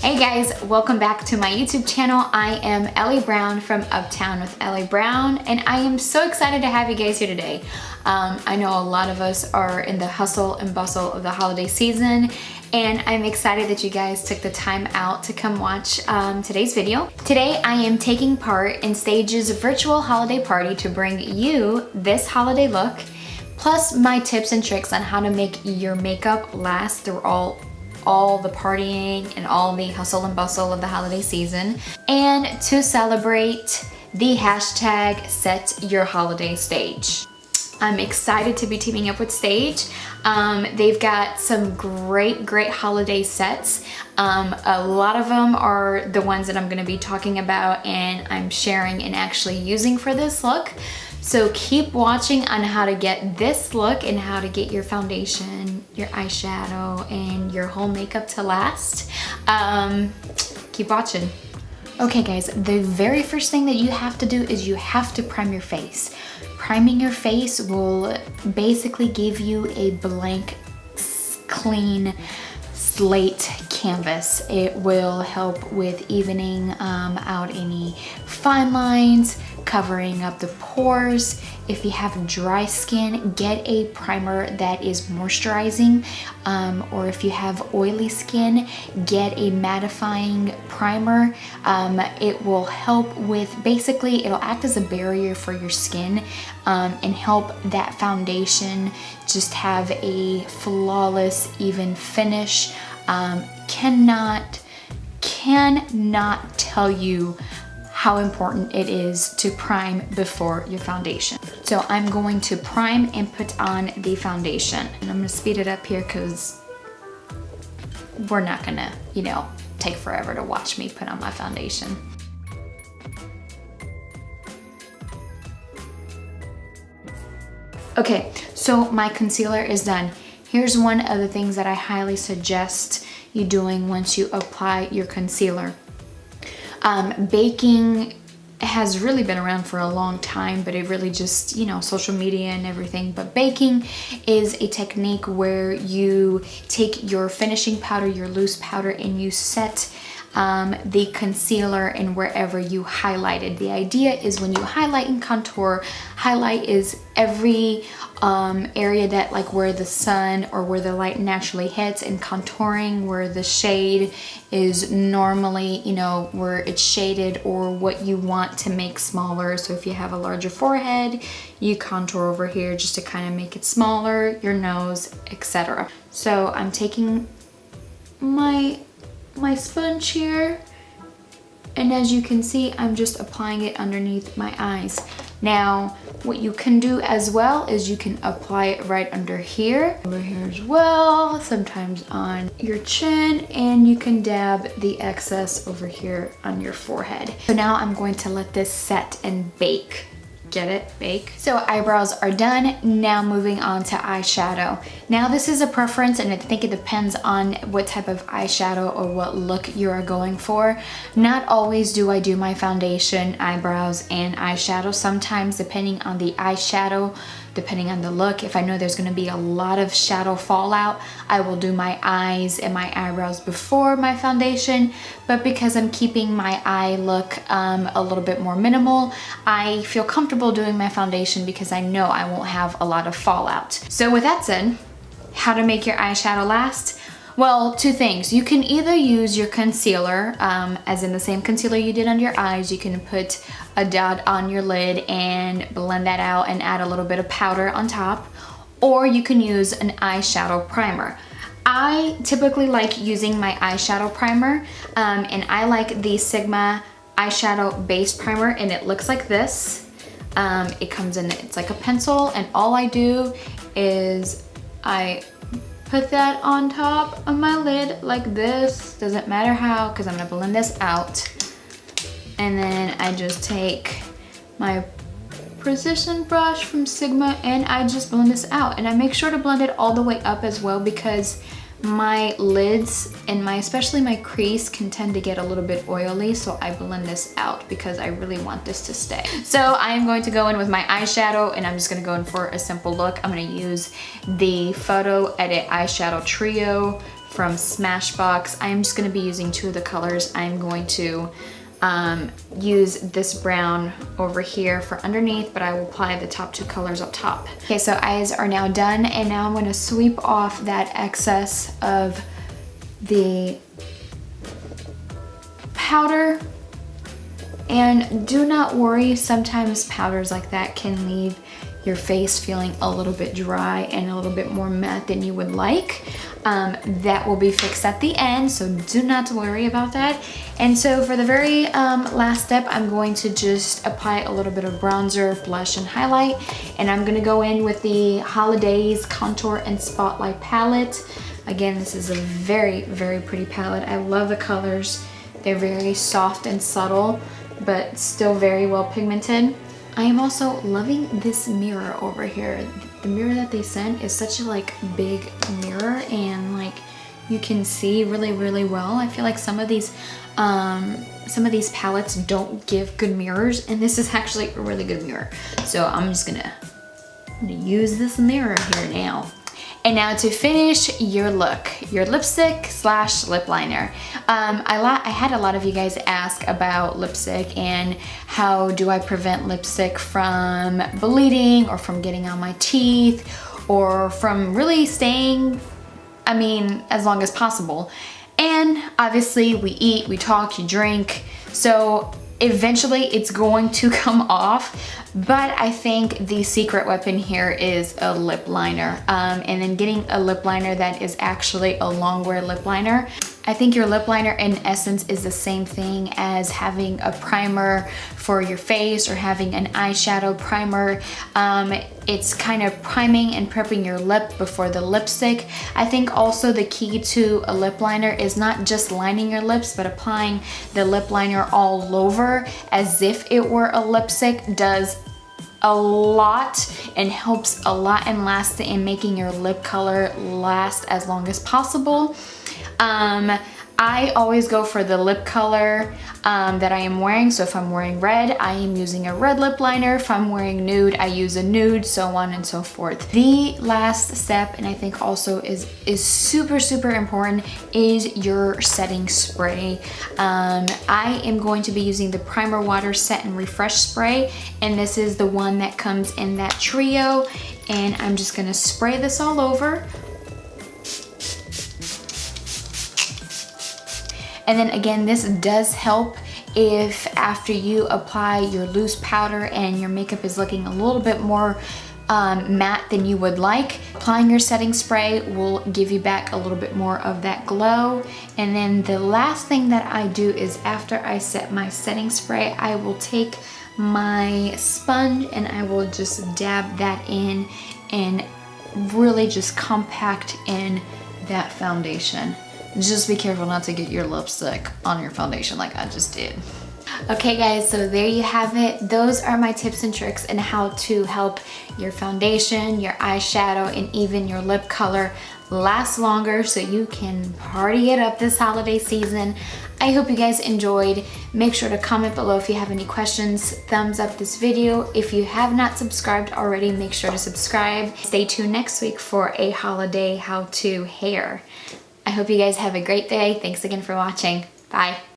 Hey guys, welcome back to my YouTube channel. I am Ellie Brown from Uptown with Ellie Brown, and I am so excited to have you guys here today. I know a lot of us are in the hustle and bustle of the holiday season, and I'm excited that you guys took the time out to come watch today's video. Today I am taking part in Stage's virtual holiday party to bring you this holiday look, plus my tips and tricks on how to make your makeup last through all the partying and all the hustle and bustle of the holiday season, and to celebrate the hashtag Set Your Holiday Stage. I'm excited to be teaming up with Stage. They've got some great holiday sets. A lot of them are the ones that I'm gonna be talking about and I'm sharing and actually using for this look. So keep watching on how to get this look and how to get your foundation, your eyeshadow, and your whole makeup to last. Keep watching. Okay guys, the very first thing that you have to do is you have to prime your face. Priming your face will basically give you a blank, clean slate canvas. It will help with evening out any fine lines, covering up the pores. If you have dry skin, get a primer that is moisturizing, or if you have oily skin, get a mattifying primer. It will help with, basically it'll act as a barrier for your skin and help that foundation just have a flawless, even finish. Cannot tell you how important it is to prime before your foundation. So I'm going to prime and put on the foundation. And I'm gonna speed it up here because we're not gonna, take forever to watch me put on my foundation. Okay, so my concealer is done. Here's one of the things that I highly suggest you doing once you apply your concealer. Baking has really been around for a long time, but it really just, social media and everything. But baking is a technique where you take your finishing powder, your loose powder, and you set the concealer in wherever you highlighted. The idea is when you highlight and contour, highlight is every area that, like, where the sun or where the light naturally hits, and contouring where the shade is normally, where it's shaded or what you want to make smaller. So if you have a larger forehead, you contour over here just to kind of make it smaller, your nose, etc. So I'm taking my sponge here, and as you can see, I'm just applying it underneath my eyes. Now, what you can do as well is you can apply it right under here, over here as well, sometimes on your chin, and you can dab the excess over here on your forehead. So now I'm going to let this set and bake. Get it? Bake. So eyebrows are done. Now moving on to eyeshadow. Now this is a preference, and I think it depends on what type of eyeshadow or what look you are going for. Not always do I do my foundation, eyebrows, and eyeshadow. Sometimes, depending on the eyeshadow, depending on the look, if I know there's gonna be a lot of shadow fallout, I will do my eyes and my eyebrows before my foundation. But because I'm keeping my eye look a little bit more minimal, I feel comfortable doing my foundation because I know I won't have a lot of fallout. So with that said, how to make your eyeshadow last? Well, two things. You can either use your concealer, as in the same concealer you did under your eyes. You can put a dot on your lid and blend that out and add a little bit of powder on top, or you can use an eyeshadow primer. I typically like using my eyeshadow primer, and I like the Sigma eyeshadow base primer, and it looks like this. It comes in, it's like a pencil, and all I do is I put that on top of my lid like this. Doesn't matter how, because I'm gonna blend this out. And then I just take my precision brush from Sigma and I just blend this out. And I make sure to blend it all the way up as well, because my lids and especially my crease can tend to get a little bit oily, so I blend this out because I really want this to stay. So I am going to go in with my eyeshadow, and I'm just gonna go in for a simple look. I'm gonna use the Photo Edit Eyeshadow Trio from Smashbox. I'm just gonna be using 2 of the colors. I'm going to use this brown over here for underneath, but I will apply the top 2 colors up top. Okay, so eyes are now done, and now I'm gonna sweep off that excess of the powder. And do not worry, sometimes powders like that can leave your face feeling a little bit dry and a little bit more matte than you would like. That will be fixed at the end, so do not worry about that. And so for the very last step, I'm going to just apply a little bit of bronzer, blush, and highlight. And I'm gonna go in with the Holidays Contour and Spotlight palette. Again, this is a very, very pretty palette. I love the colors. They're very soft and subtle, but still very well pigmented. I am also loving this mirror over here. The mirror that they sent is such a like big mirror, and like you can see really, really well. I feel like some of these palettes don't give good mirrors, and this is actually a really good mirror. So I'm just gonna use this mirror here now. And now to finish your look, your lipstick / lip liner. I had a lot of you guys ask about lipstick and how do I prevent lipstick from bleeding or from getting on my teeth or from really staying, I mean, as long as possible. And obviously we eat, we talk, you drink, so eventually it's going to come off. But I think the secret weapon here is a lip liner, and then getting a lip liner that is actually a long wear lip liner. I think your lip liner in essence is the same thing as having a primer for your face or having an eyeshadow primer. It's kind of priming and prepping your lip before the lipstick. I think also the key to a lip liner is not just lining your lips, but applying the lip liner all over as if it were a lipstick does a lot and helps a lot in making your lip color last as long as possible. I always go for the lip color that I am wearing. So if I'm wearing red, I am using a red lip liner. If I'm wearing nude, I use a nude, so on and so forth. The last step, and I think also is super, super important, is your setting spray. I am going to be using the Primer Water Set and Refresh Spray, and this is the one that comes in that trio. And I'm just gonna spray this all over. And then again, this does help if after you apply your loose powder and your makeup is looking a little bit more matte than you would like. Applying your setting spray will give you back a little bit more of that glow. And then the last thing that I do is after I set my setting spray, I will take my sponge and I will just dab that in and really just compact in that foundation. Just be careful not to get your lipstick on your foundation like I just did. Okay guys, so there you have it. Those are my tips and tricks on how to help your foundation, your eyeshadow, and even your lip color last longer so you can party it up this holiday season. I hope you guys enjoyed. Make sure to comment below if you have any questions. Thumbs up this video. If you have not subscribed already, make sure to subscribe. Stay tuned next week for a holiday how-to hair. I hope you guys have a great day. Thanks again for watching. Bye.